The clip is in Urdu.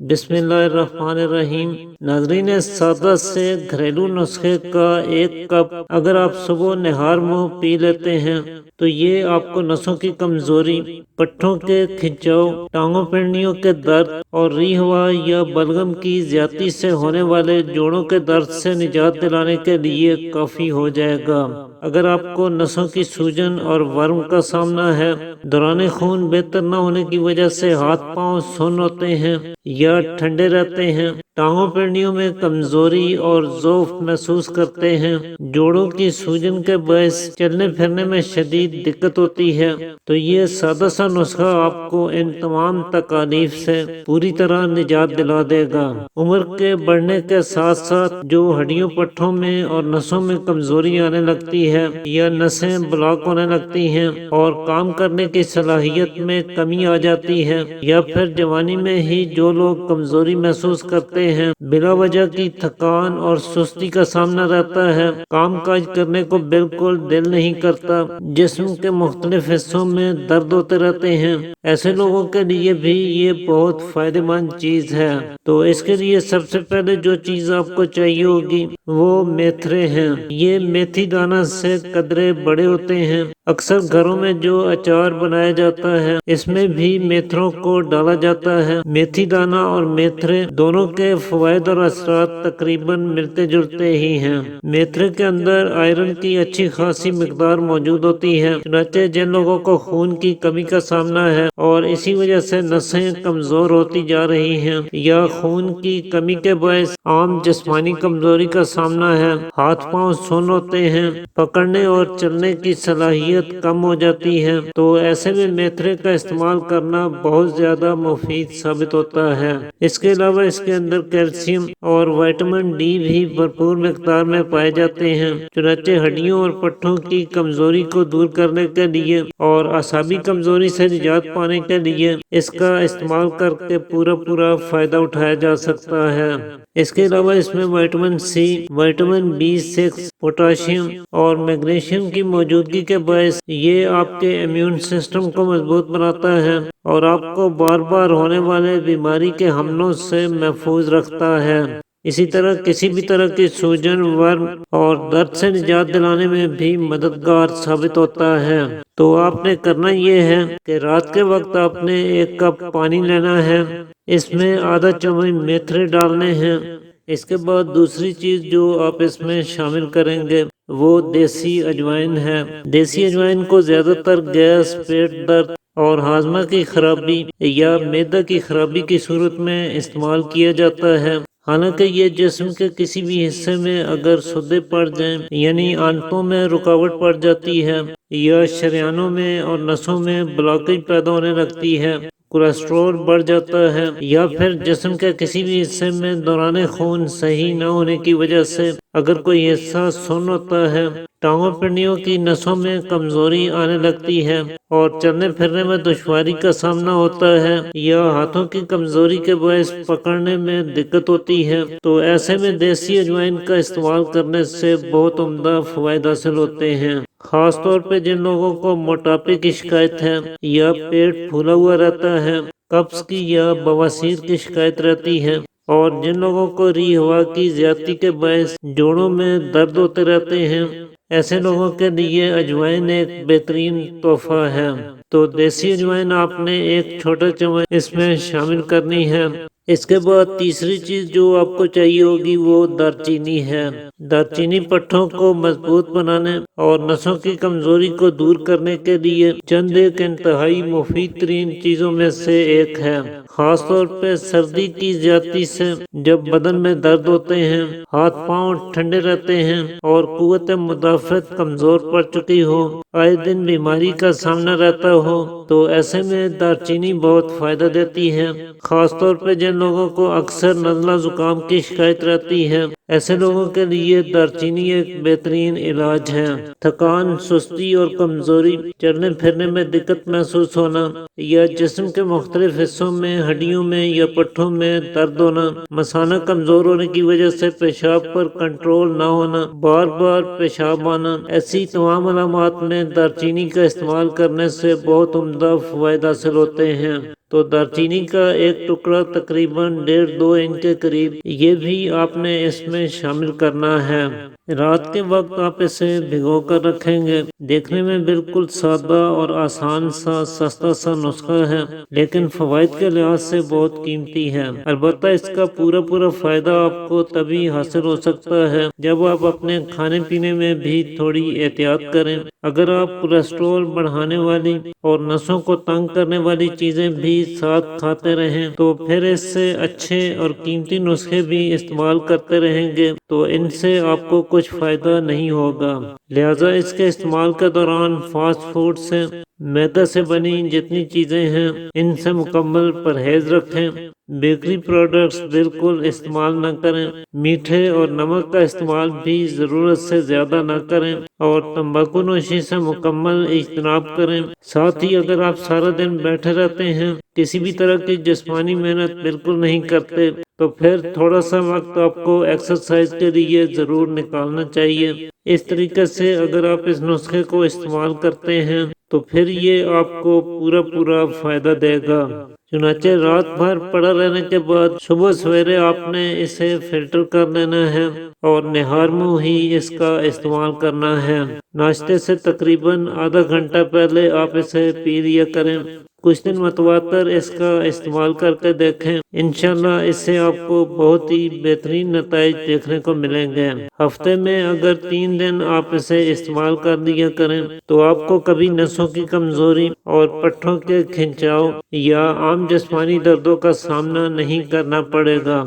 بسم اللہ الرحمن الرحیم۔ ناظرین، سادہ سے گھریلو نسخے کا ایک کپ اگر آپ صبح نہار منہ پی لیتے ہیں تو یہ آپ کو نسوں کی کمزوری، پٹھوں کے کھنچاؤ، ٹانگوں پنڈلیوں کے درد اور ری ہوا یا بلغم کی زیادتی سے ہونے والے جوڑوں کے درد سے نجات دلانے کے لیے کافی ہو جائے گا۔ اگر آپ کو نسوں کی سوجن اور ورم کا سامنا ہے، دوران خون بہتر نہ ہونے کی وجہ سے ہاتھ پاؤں سن ہوتے ہیں یا ٹھنڈے رہتے ہیں، ٹانگوں پنڈلیوں میں کمزوری اور ضعف محسوس کرتے ہیں، جوڑوں کی سوجن کے باعث چلنے پھرنے میں شدید دقت ہوتی ہے، تو یہ سادہ سا نسخہ آپ کو ان تمام تکالیف سے پوری طرح نجات دلا دے گا۔ عمر کے بڑھنے کے ساتھ ساتھ جو ہڈیوں، پٹھوں میں اور نسوں میں کمزوری آنے لگتی ہے یا نسیں بلاک ہونے لگتی ہیں اور کام کرنے کی صلاحیت میں کمی آ جاتی ہے، یا پھر جوانی میں ہی جو لوگ کمزوری محسوس کرتے ہیں، بلا وجہ کی تھکان اور سستی کا سامنا رہتا ہے، کام کاج کرنے کو بالکل دل نہیں کرتا، جسم کے مختلف حصوں میں درد ہوتے رہتے ہیں، ایسے لوگوں کے لیے بھی یہ بہت فائدہ مند چیز ہے۔ تو اس کے لیے سب سے پہلے جو چیز آپ کو چاہیے ہوگی وہ میتھرے ہیں۔ یہ میتھی دانہ سے قدرے بڑے ہوتے ہیں۔ اکثر گھروں میں جو اچار بنایا جاتا ہے اس میں بھی میتھروں کو ڈالا جاتا ہے۔ میتھی دانہ اور میتھرے دونوں کے فوائد اور اثرات تقریباً ملتے جلتے ہی ہیں۔ میتھرے کے اندر آئرن کی اچھی خاصی مقدار موجود ہوتی ہے، چنانچہ جن لوگوں کو خون کی کمی کا سامنا ہے اور اسی وجہ سے نسیں کمزور ہوتی جا رہی ہیں یا خون کی کمی کے باعث عام جسمانی کمزوری کا سامنا ہے، ہاتھ پاؤں سن ہوتے ہیں، پکڑنے اور چلنے کی صلاحیت کم ہو جاتی ہے، تو ایسے میں میتھرے کا استعمال کرنا بہت زیادہ مفید ثابت ہوتا ہے۔ اس کے علاوہ اس کے اندر کیلشیم اور وٹامن ڈی بھی بھرپور مقدار میں پائے جاتے ہیں، چنانچہ ہڈیوں اور پٹھوں کی کمزوری کو دور کرنے کے لیے اور اعصابی کمزوری سے نجات پانے کے لیے اس کا استعمال کر کے پورا فائدہ اٹھایا جا سکتا ہے۔ اس کے علاوہ اس میں vitamin C, vitamin B6، potassium اور میگنیشیم کی موجودگی کے باعث یہ آپ کے امیون سسٹم کو مضبوط بناتا ہے اور آپ کو بار بار ہونے والے بیماری کے حملوں سے محفوظ رکھتا ہے۔ اسی طرح کسی بھی طرح کی سوجن، ورم اور درد سے نجات دلانے میں بھی مددگار ثابت ہوتا ہے۔ تو آپ نے کرنا یہ ہے کہ رات کے وقت آپ نے ایک کپ پانی لینا ہے، اس میں آدھا چمچ میتھرے ڈالنے ہیں۔ اس کے بعد دوسری چیز جو آپ اس میں شامل کریں گے وہ دیسی اجوائن ہے۔ دیسی اجوائن کو زیادہ تر گیس، پیٹ درد اور ہاضمہ کی خرابی یا معدہ کی خرابی کی صورت میں استعمال کیا جاتا ہے۔ حالانکہ یہ جسم کے کسی بھی حصے میں اگر سودے پڑ جائیں، یعنی آنتوں میں رکاوٹ پڑ جاتی ہے یا شریانوں میں اور نسوں میں بلاکیج پیدا ہونے لگتی ہے، کولیسٹرول بڑھ جاتا ہے، یا پھر جسم کے کسی بھی حصے میں دوران خون صحیح نہ ہونے کی وجہ سے اگر کوئی حصہ سن ہوتا ہے، ٹانگوں پنڈلیوں کی نسوں میں کمزوری آنے لگتی ہے اور چلنے پھرنے میں دشواری کا سامنا ہوتا ہے، یا ہاتھوں کی کمزوری کے باعث پکڑنے میں دقت ہوتی ہے، تو ایسے میں دیسی اجوائن کا استعمال کرنے سے بہت عمدہ فوائد حاصل ہوتے ہیں۔ خاص طور پہ جن لوگوں کو موٹاپے کی شکایت ہے یا پیٹ پھولا ہوا رہتا ہے، قبض کی یا بواسیر کی شکایت رہتی ہے، اور جن لوگوں کو ری ہوا کی زیادتی کے باعث جوڑوں میں درد ہوتے رہتے ہیں، ایسے لوگوں کے لیے اجوائن ایک بہترین تحفہ ہے۔ تو دیسی اجوائن آپ نے ایک چھوٹا چمچ اس میں شامل کرنی ہے۔ اس کے بعد تیسری چیز جو آپ کو چاہیے ہوگی وہ دار چینی ہے۔ دار چینی پٹھوں کو مضبوط بنانے اور نسوں کی کمزوری کو دور کرنے کے لیے چند ایک انتہائی مفید ترین چیزوں میں سے ایک ہے۔ خاص طور پہ سردی کی زیادتی سے جب بدن میں درد ہوتے ہیں، ہاتھ پاؤں ٹھنڈے رہتے ہیں اور قوت مدافعت کمزور پڑ چکی ہو، آئے دن بیماری کا سامنا رہتا ہو، تو ایسے میں دار چینی بہت فائدہ دیتی ہے۔ خاص طور پہ جن لوگوں کو اکثر نزلہ زکام کی شکایت رہتی ہے، ایسے لوگوں کے لیے دار چینی ایک بہترین علاج ہے۔ تھکان، سستی اور کمزوری، چلنے پھرنے میں دقت محسوس ہونا، یا جسم کے مختلف حصوں میں ہڈیوں میں یا پٹھوں میں درد ہونا، مثانہ کمزور ہونے کی وجہ سے پیشاب پر کنٹرول نہ ہونا، بار بار پیشاب آنا، ایسی تمام علامات میں دار چینی کا استعمال کرنے سے بہت عمدہ فوائد حاصل ہوتے ہیں۔ تو دارچینی کا ایک ٹکڑا تقریباً 1.5-2 انچ کے قریب، یہ بھی آپ نے اس میں شامل کرنا ہے۔ رات کے وقت آپ اسے بھگو کر رکھیں گے۔ دیکھنے میں بالکل سادہ اور آسان سا سستا سا نسخہ ہے، لیکن فوائد کے لحاظ سے بہت قیمتی ہے۔ البتہ اس کا پورا فائدہ آپ کو تبھی حاصل ہو سکتا ہے جب آپ اپنے کھانے پینے میں بھی تھوڑی احتیاط کریں۔ اگر آپ کولیسٹرول بڑھانے والی اور نسوں کو تنگ کرنے والی چیزیں بھی ساتھ کھاتے رہیں تو پھر اس سے اچھے اور قیمتی نسخے بھی استعمال کرتے رہیں گے تو ان سے آپ کو کچھ فائدہ نہیں ہوگا۔ لہٰذا اس کے استعمال کے دوران فاسٹ فوڈ سے، میدہ سے بنی جتنی چیزیں ہیں ان سے مکمل پرہیز رکھیں۔ بیکری پروڈکٹس بالکل استعمال نہ کریں۔ میٹھے اور نمک کا استعمال بھی ضرورت سے زیادہ نہ کریں اور تمباکو نوشی سے مکمل اجتناب کریں۔ ساتھ ہی اگر آپ سارا دن بیٹھے رہتے ہیں، کسی بھی طرح کی جسمانی محنت بالکل نہیں کرتے، تو پھر تھوڑا سا وقت آپ کو ایکسرسائز کے لیے ضرور نکالنا چاہیے۔ اس طریقے سے اگر آپ اس نسخے کو استعمال کرتے ہیں تو پھر یہ آپ کو پورا فائدہ دے گا۔ چنانچہ رات بھر پڑا رہنے کے بعد صبح سویرے آپ نے اسے فلٹر کر لینا ہے اور نہار منہ ہی اس کا استعمال کرنا ہے۔ ناشتے سے تقریباً آدھا گھنٹہ پہلے آپ اسے پی لیا کریں۔ کچھ دن متواتر اس کا استعمال کر کے دیکھیں، انشاءاللہ اس سے آپ کو بہت ہی بہترین نتائج دیکھنے کو ملیں گے۔ ہفتے میں اگر 3 دن آپ اسے استعمال کر لیا کریں تو آپ کو کبھی نسوں کی کمزوری اور پٹھوں کے کھنچاؤ یا عام جسمانی دردوں کا سامنا نہیں کرنا پڑے گا۔